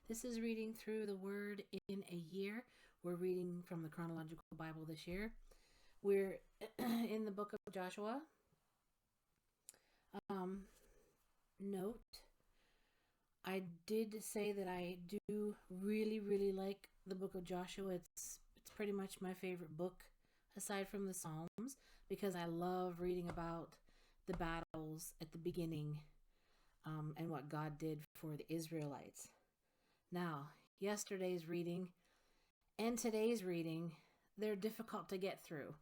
This is reading through the Word in a year. We're reading from the Chronological Bible this year. We're in the book of Joshua. Note, I did say that I do really like the book of Joshua. It's pretty much my favorite book aside from the Psalms because I love reading about the battles at the beginning and what God did for the Israelites. Now, yesterday's reading and today's reading, they're difficult to get through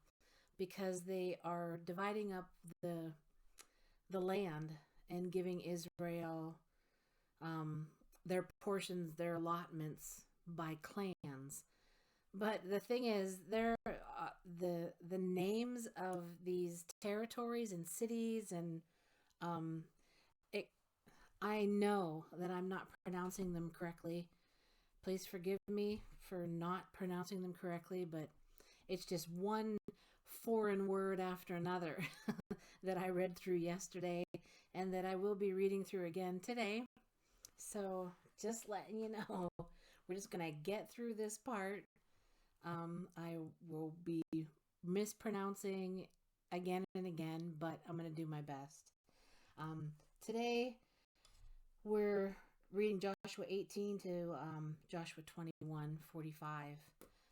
because they are dividing up the land and giving Israel their portions, their allotments by clans. But the thing is, the names of these territories and cities and um, it, I know that I'm not pronouncing them correctly. Please forgive me for not pronouncing them correctly, but it's just one foreign word after another that I read through yesterday and that I will be reading through again today. So just letting you know, we're just going to get through this part. I will be mispronouncing again and again, but I'm going to do my best. Today, we're reading Joshua 18 to Joshua 21:45.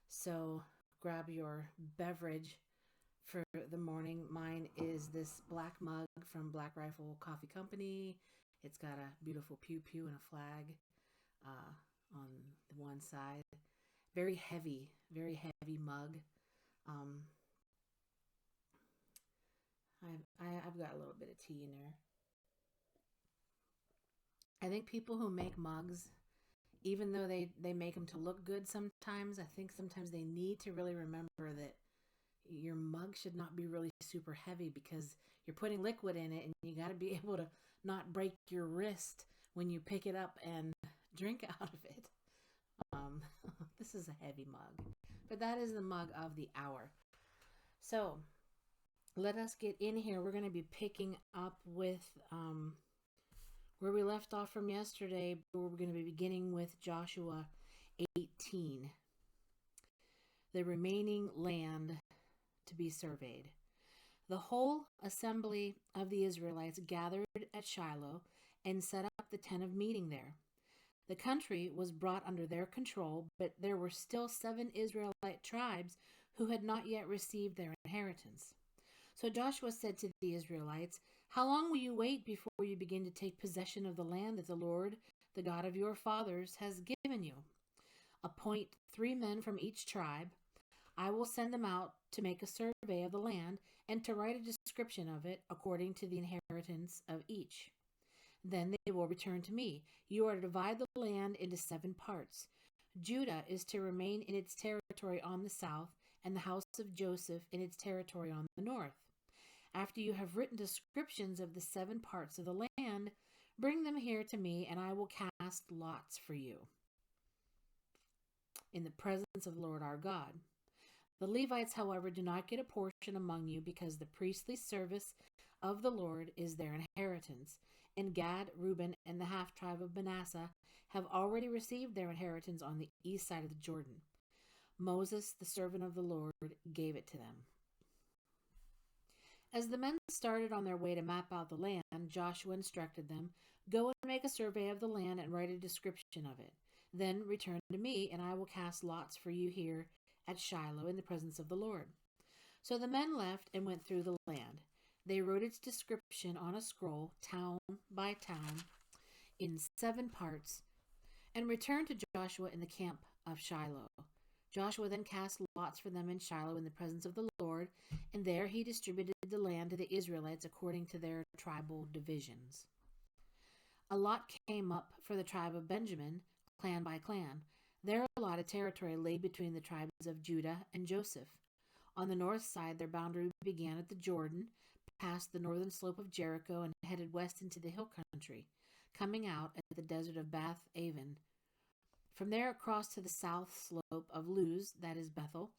So grab your beverage for the morning. Mine is this black mug from Black Rifle Coffee Company. It's got a beautiful pew pew and a flag on the one side. Very heavy mug. Um, I've got a little bit of tea in there. I think people who make mugs, even though they make them to look good sometimes, I think sometimes they need to really remember that your mug should not be really super heavy because you're putting liquid in it and you got to be able to not break your wrist when you pick it up and drink out of it. This is a heavy mug, but that is the mug of the hour. So let us get in here. We're going to be picking up with where we left off from yesterday. We're going to be beginning with Joshua 18. The remaining land to be surveyed. The whole assembly of the Israelites gathered at Shiloh and set up the tent of meeting there. The country was brought under their control, but there were still 7 Israelite tribes who had not yet received their inheritance. So Joshua said to the Israelites, "How long will you wait before you begin to take possession of the land that the Lord, the God of your fathers, has given you? Appoint 3 men from each tribe. I will send them out to make a survey of the land and to write a description of it according to the inheritance of each. Then they will return to me. You are to divide the land into 7 parts. Judah is to remain in its territory on the south, and the house of Joseph in its territory on the north. After you have written descriptions of the 7 parts of the land, bring them here to me, and I will cast lots for you in the presence of the Lord our God. The Levites, however, do not get a portion among you because the priestly service of the Lord is their inheritance. And Gad, Reuben, and the half-tribe of Manasseh have already received their inheritance on the east side of the Jordan. Moses, the servant of the Lord, gave it to them." As the men started on their way to map out the land, Joshua instructed them, "Go and make a survey of the land and write a description of it. Then return to me, and I will cast lots for you here at Shiloh in the presence of the Lord." So the men left and went through the land. They wrote its description on a scroll, town by town, in 7 parts, and returned to Joshua in the camp of Shiloh. Joshua then cast lots for them in Shiloh in the presence of the Lord, and there he distributed the land to the Israelites according to their tribal divisions. A lot came up for the tribe of Benjamin, clan by clan. Their allotted territory lay between the tribes of Judah and Joseph. On the north side, their boundary began at the Jordan, passed the northern slope of Jericho, and headed west into the hill country, coming out at the desert of Bath Aven. From there across to the south slope of Luz, that is Bethel,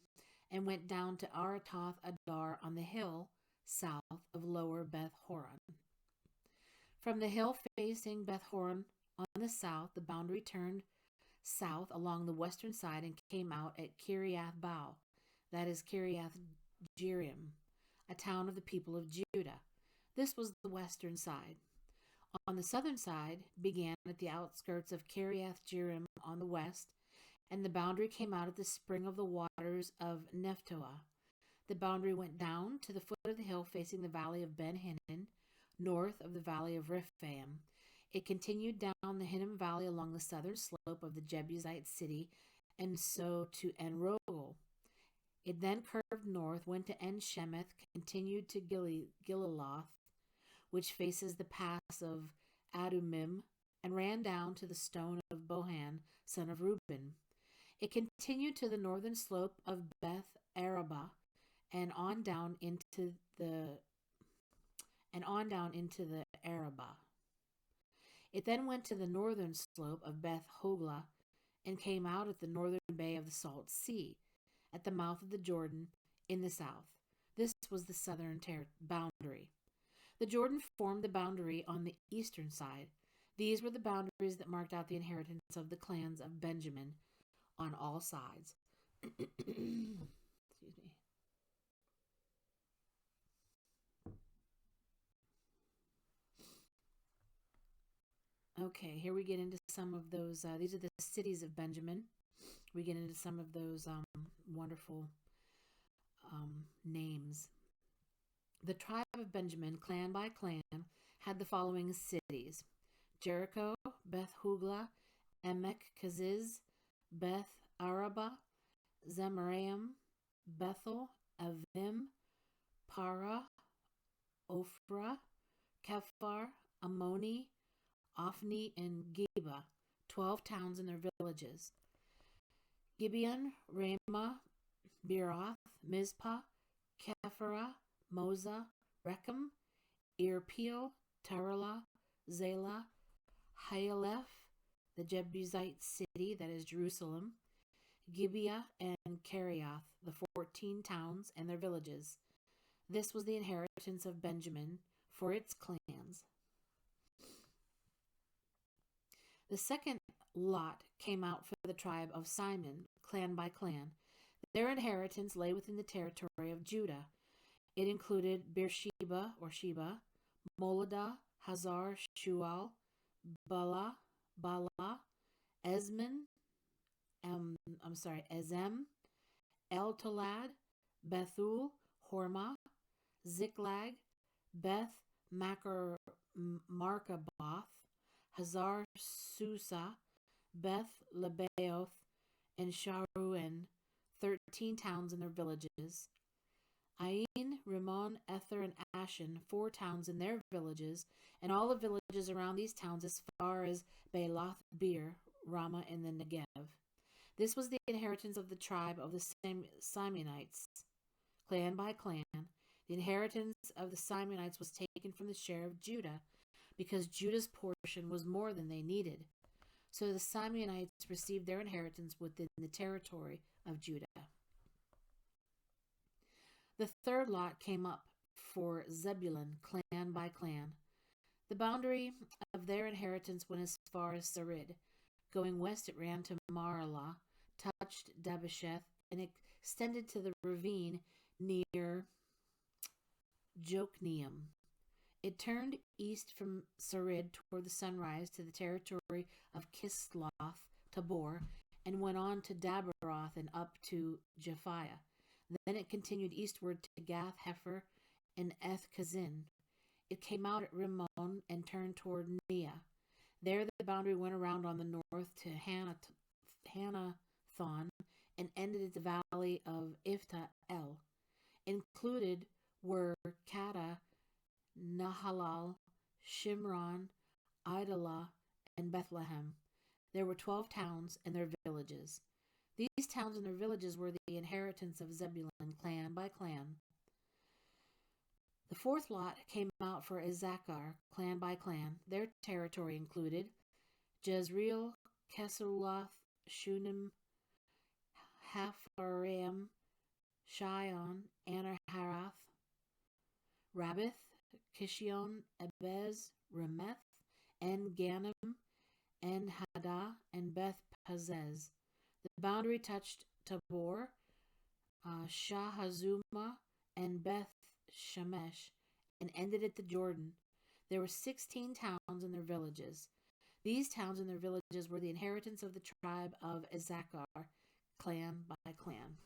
and went down to Aratoth Adar on the hill south of lower Beth Horon. From the hill facing Beth Horon on the south, the boundary turned south along the western side and came out at Kiriath Baal, that is Kiriath Jearim, a town of the people of Judah. This was the western side. On the southern side began at the outskirts of Kiriath Jearim on the west, and the boundary came out at the spring of the waters of Nephtoah. The boundary went down to the foot of the hill facing the valley of Ben Hinnom, north of the valley of Rephaim. It continued down the Hinnom Valley along the southern slope of the Jebusite city, and so to En Rogel. It then curved north, went to En Shemeth, continued to Gilaloth, which faces the pass of Adumim, and ran down to the stone of Bohan, son of Reuben. It continued to the northern slope of Beth Arabah, and on down into the Arabah. It then went to the northern slope of Beth Hoglah and came out at the northern bay of the Salt Sea, at the mouth of the Jordan in the south. This was the southern boundary. The Jordan formed the boundary on the eastern side. These were the boundaries that marked out the inheritance of the clans of Benjamin on all sides. Excuse me. Okay, here we get into some of those. These are the cities of Benjamin. We get into some of those wonderful names. The tribe of Benjamin, clan by clan, had the following cities: Jericho, Beth Hoglah, Emek Keziz, Beth Arabah, Zemaraim, Bethel, Avim, Para, Ophrah, Kephar, Ammoni, Ophni, and Geba, 12 towns and their villages. Gibeon, Ramah, Beeroth, Mizpah, Kephirah, Moza, Rechem, Irpeel, Tarala, Zela, Haeleph, the Jebusite city, that is Jerusalem, Gibeah, and Kerioth, the 14 towns and their villages. This was the inheritance of Benjamin for its clans. The second lot came out for the tribe of Simon, clan by clan. Their inheritance lay within the territory of Judah. It included Beersheba or Sheba, Moladah, Hazar Shual, Bala, Ezem, El Tolad, Bethul, Hormah, Ziklag, Beth Markaboth, Hazar Susa, Beth Lebaoth, and Sharuhen, 13 towns and their villages. Ain, Rimmon, Ether, and Ashan, 4 towns and their villages, and all the villages around these towns as far as Baalath Beer, Ramah, and the Negev. This was the inheritance of the tribe of the Simonites, clan by clan. The inheritance of the Simonites was taken from the share of Judah, because Judah's portion was more than they needed. So the Simonites received their inheritance within the territory of Judah. The third lot came up for Zebulun, clan by clan. The boundary of their inheritance went as far as Sarid. Going west, it ran to Maralah, touched Dabbesheth, and extended to the ravine near Jokneam. It turned east from Sarid toward the sunrise to the territory of Kisloth Tabor, and went on to Dabaroth and up to Japhiah. Then it continued eastward to Gath Hefer and Eth Kazin. It came out at Rimmon and turned toward Neah. There the boundary went around on the north to Hanathon and ended at the valley of Ifta El. Included were Kata, Nahalal, Shimron, Idalah, and Bethlehem. There were 12 towns and their villages. These towns and their villages were the inheritance of Zebulun, clan by clan. The fourth lot came out for Issachar, clan by clan. Their territory included Jezreel, Kesuloth, Shunem, Hapharim, Shion, Anaharath, Rabbith, Kishion, Ebez, Remeth, En Ganim, En Haddah, and Beth Pazzez. The boundary touched Tabor, Shahazuma, and Beth Shemesh, and ended at the Jordan. There were 16 towns and their villages. These towns and their villages were the inheritance of the tribe of Issachar, clan by clan.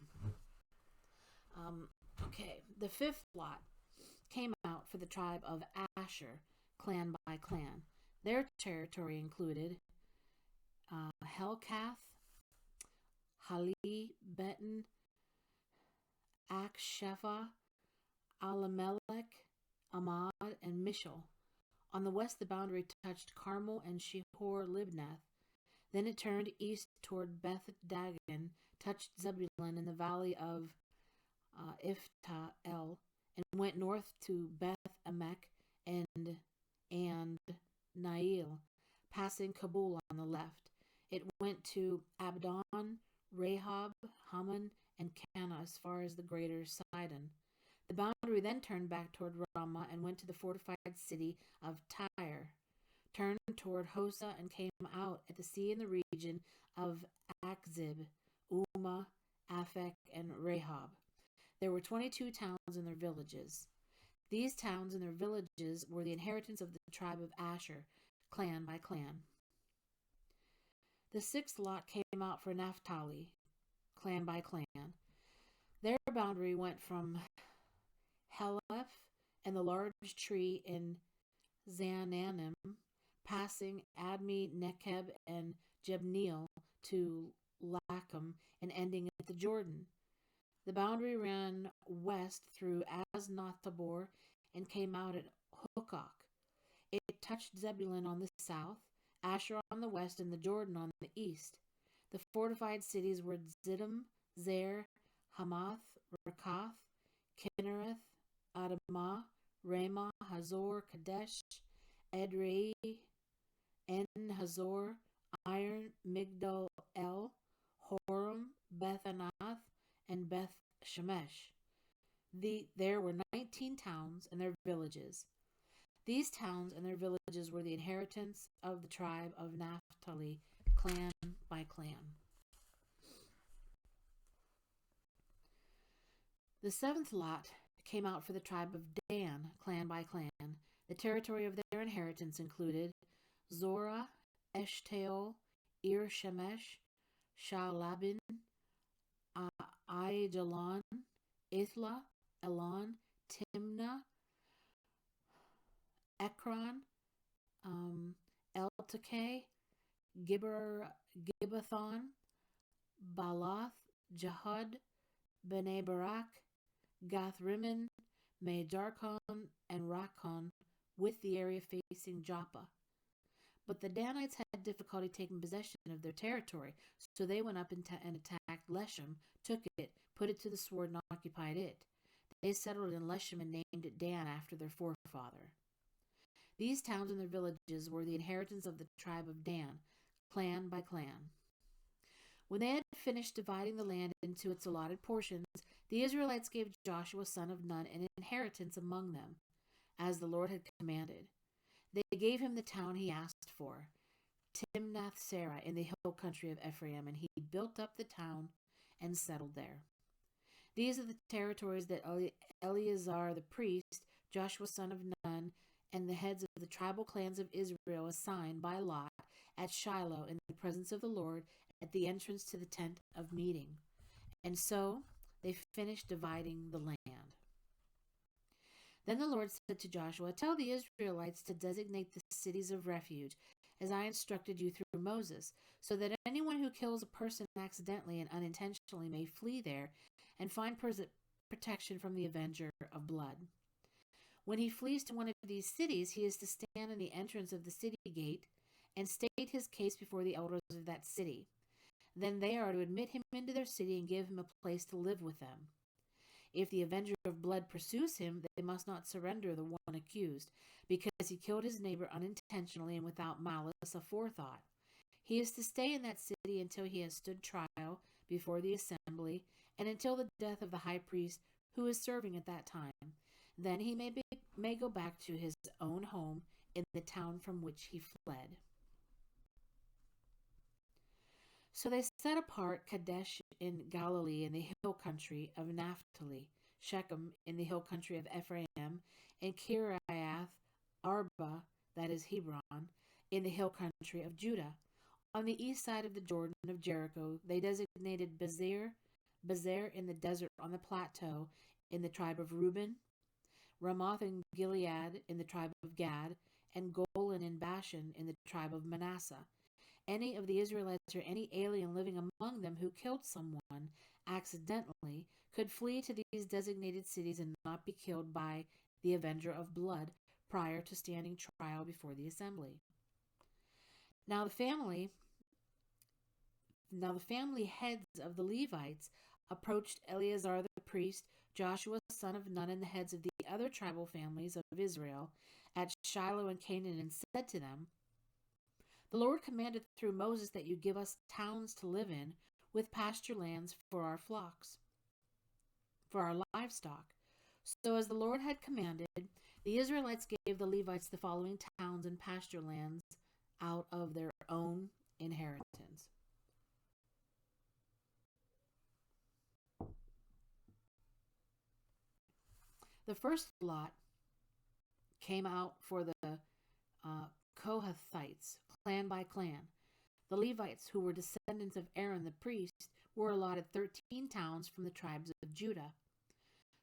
Okay, the fifth lot came out for the tribe of Asher, clan by clan. Their territory included Helkath, Hali, Beton, Akshepha, Alamelech, Amad, and Mishal. On the west, the boundary touched Carmel and Shihor Libnath. Then it turned east toward Beth Dagon, touched Zebulun in the valley of Ifta-el, and went north to Beth Emek and Nail, passing Kabul on the left. It went to Abdon, Rahab, Haman, and Cana as far as the greater Sidon. The boundary then turned back toward Ramah and went to the fortified city of Tyre, turned toward Hosa, and came out at the sea in the region of Akzib, Umah, Aphek, and Rahab. There were 22 towns and their villages. These towns and their villages were the inheritance of the tribe of Asher, clan by clan. The sixth lot came out for Naphtali, clan by clan. Their boundary went from Heleph and the large tree in Zaanannim, passing Admi, Nekeb, and Jebneel to Lacham, and ending at the Jordan. The boundary ran west through Aznoth-Tabor and came out at Hukok. It touched Zebulun on the south, Asher on the west, and the Jordan on the east. The fortified cities were Ziddim, Zer, Hamath, Rakath, Kinnereth, Adamah, Ramah, Hazor, Kadesh, Edrei, En-Hazor, Iron, Migdal-El, Horem, Beth-Anath, and Beth-Shemesh. There were 19 towns and their villages. These towns and their villages were the inheritance of the tribe of Naphtali, clan by clan. The seventh lot came out for the tribe of Dan, clan by clan. The territory of their inheritance included Zorah, Eshtaol, Ir-Shemesh, Shaalabin, Aijalon, Ithla, Elon, Timnah, Ekron, Eltekeh, Gibbethon, Baloth, Jahud, Bnei Barak, Gath-Rimmon, Mejarkon, and Rakkon, with the area facing Joppa. But the Danites had difficulty taking possession of their territory, so they went up and attacked Leshem, took it, put it to the sword, and occupied it. They settled in Leshem and named it Dan after their forefather. These towns and their villages were the inheritance of the tribe of Dan, clan by clan. When they had finished dividing the land into its allotted portions, the Israelites gave Joshua son of Nun an inheritance among them, as the Lord had commanded. They gave him the town he asked for, Timnath-Serah, in the hill country of Ephraim, and he built up the town and settled there. These are the territories that Eleazar the priest, Joshua son of Nun, and the heads of the tribal clans of Israel assigned by lot at Shiloh in the presence of the Lord at the entrance to the tent of meeting. And so they finished dividing the land. Then the Lord said to Joshua, "Tell the Israelites to designate the cities of refuge, as I instructed you through Moses, so that anyone who kills a person accidentally and unintentionally may flee there and find protection from the avenger of blood. When he flees to one of these cities, he is to stand in the entrance of the city gate and state his case before the elders of that city. Then they are to admit him into their city and give him a place to live with them. If the avenger of blood pursues him, they must not surrender the one accused, because he killed his neighbor unintentionally and without malice aforethought. He is to stay in that city until he has stood trial before the assembly, and until the death of the high priest who is serving at that time. Then he may go back to his own home in the town from which he fled." So they set apart Kadesh in Galilee in the hill country of Naphtali, Shechem in the hill country of Ephraim, and Kiriath Arba, that is Hebron, in the hill country of Judah. On the east side of the Jordan of Jericho, they designated Bezer in the desert on the plateau in the tribe of Reuben, Ramoth in Gilead in the tribe of Gad, and Golan in Bashan in the tribe of Manasseh. Any of the Israelites or any alien living among them who killed someone accidentally could flee to these designated cities and not be killed by the avenger of blood prior to standing trial before the assembly. Now the family heads of the Levites approached Eleazar the priest, Joshua son of Nun, and the heads of the other tribal families of Israel at Shiloh and Canaan, and said to them, "The Lord commanded through Moses that you give us towns to live in, with pasture lands for our flocks, for our livestock." So as the Lord had commanded, the Israelites gave the Levites the following towns and pasture lands out of their own inheritance. The first lot came out for the Kohathites, clan by clan. The Levites, who were descendants of Aaron the priest, were allotted 13 towns from the tribes of Judah,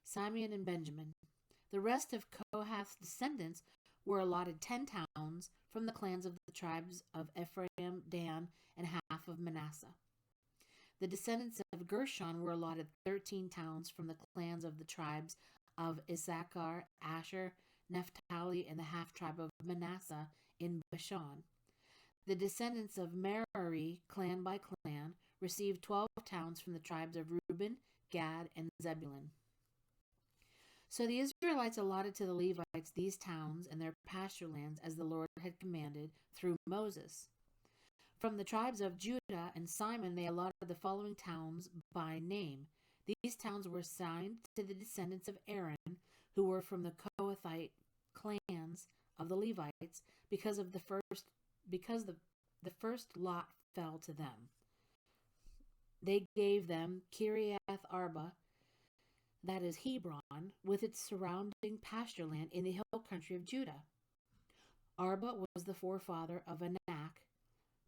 Simeon, and Benjamin. The rest of Kohath's descendants were allotted 10 towns from the clans of the tribes of Ephraim, Dan, and half of Manasseh. The descendants of Gershon were allotted 13 towns from the clans of the tribes of Issachar, Asher, Naphtali, and the half-tribe of Manasseh in Bashan. The descendants of Merari, clan by clan, received 12 towns from the tribes of Reuben, Gad, and Zebulun. So the Israelites allotted to the Levites these towns and their pasture lands as the Lord had commanded through Moses. From the tribes of Judah and Simon, they allotted the following towns by name. These towns were assigned to the descendants of Aaron, who were from the Kohathite clans of the Levites, because the first lot fell to them. They gave them Kiriath Arba, that is Hebron, with its surrounding pasture land in the hill country of Judah. Arba was the forefather of Anak,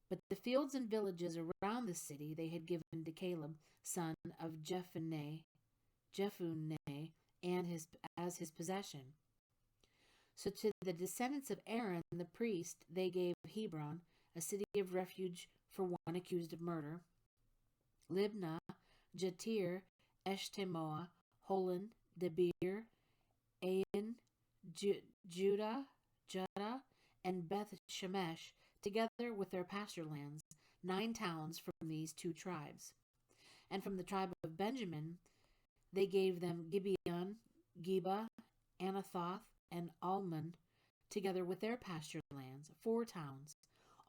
but the fields and villages around the city they had given to Caleb, son of Jephunneh, and as his possession. So to the descendants of Aaron the priest they gave Hebron, a city of refuge for one accused of murder, Libnah, Jatir, Eshtemoa, Holon, Debir, Ain, Judah, and Beth Shemesh, together with their pasture lands, 9 towns from these 2 tribes. And from the tribe of Benjamin, they gave them Gibeon, Geba, Anathoth, and Almon, together with their pasture lands, 4 towns.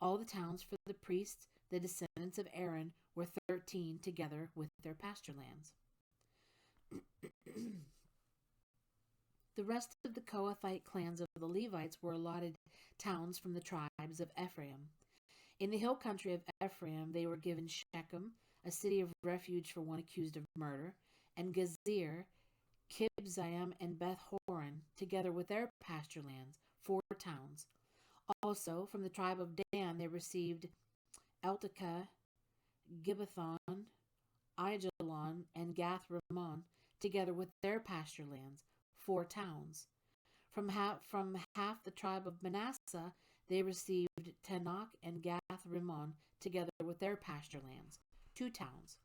All the towns for the priests, the descendants of Aaron, were 13, together with their pasture lands. The rest of the Kohathite clans of the Levites were allotted towns from the tribes of Ephraim. In the hill country of Ephraim, they were given Shechem, a city of refuge for one accused of murder, and Gezer, Kibzaim, and Beth Horon, together with their pasture lands, 4 towns. Also, from the tribe of Dan, they received Eltekeh, Gibbethon, Aijalon, and Gath Rimmon, together with their pasture lands, 4 towns. From half the tribe of Manasseh, they received Tanakh and Gath Rimmon, together with their pasture lands, 2 towns.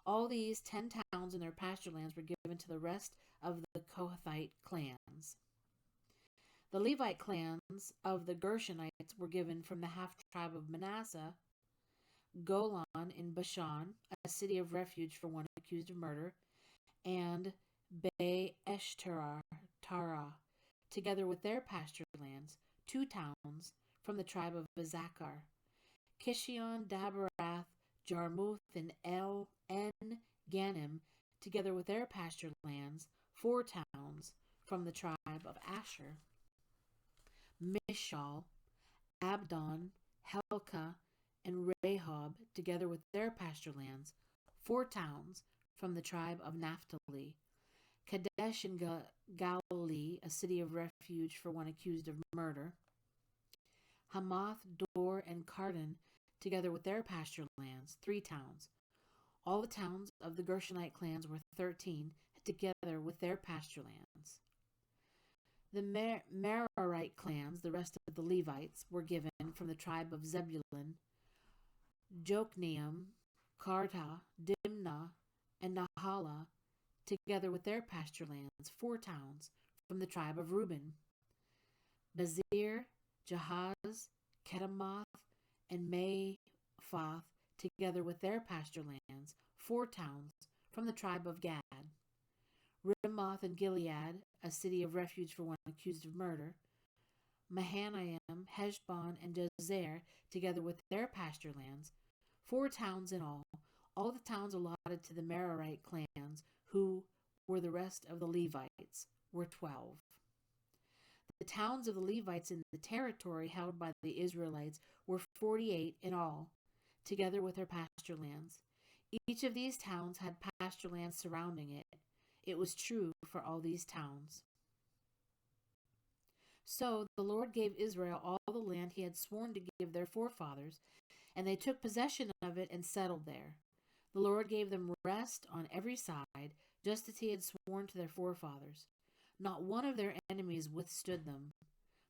All these 10 towns and their pasture lands were given to the rest of the Kohathite clans. The Levite clans of the Gershonites were given from the half-tribe of Manasseh, Golan in Bashan, a city of refuge for one accused of murder, and Be-Eshterah, together with their pasture lands, 2 towns from the tribe of Issachar, Kishion, Daberath, Jarmuth, and En-Ganim, together with their pasture lands, 4 towns from the tribe of Asher, Mishal, Abdon, Helkah, and Rehob, together with their pasture lands, 4 towns from the tribe of Naphtali. Kadesh in Galilee, a city of refuge for one accused of murder. Hamath, Dor, and Cardan, together with their pasture lands, 3 towns. All the towns of the Gershonite clans were 13, together with their pasture lands. The Merarite clans, the rest of the Levites, were given from the tribe of Zebulun, Jokneam, Karta, Dimnah, and Nahala, together with their pasture lands, 4 towns from the tribe of Reuben. Bezir, Jahaz, Kedemoth, and Mephath, together with their pasture lands, 4 towns from the tribe of Gad. Ramoth and Gilead, a city of refuge for one accused of murder. Mahanaim, Heshbon, and Jazer, together with their pasture lands, 4 towns in all the towns allotted to the Merarite clans, who were the rest of the Levites, were 12. The towns of the Levites in the territory held by the Israelites were 48 in all, together with their pasture lands. Each of these towns had pasture lands surrounding it. It was true for all these towns. So the Lord gave Israel all the land he had sworn to give their forefathers, and they took possession of it and settled there. The Lord gave them rest on every side, just as he had sworn to their forefathers. Not one of their enemies withstood them.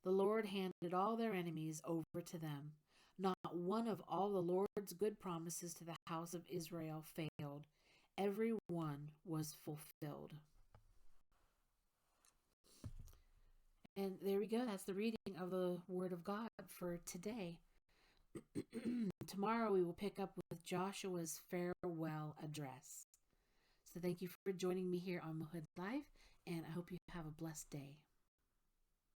The Lord handed all their enemies over to them. Not one of all the Lord's good promises to the house of Israel failed. Every one was fulfilled. And there we go. That's the reading of the Word of God for today. Tomorrow we will pick up with Joshua's farewell address. So thank you for joining me here on Mohud Live, and I hope you have a blessed day.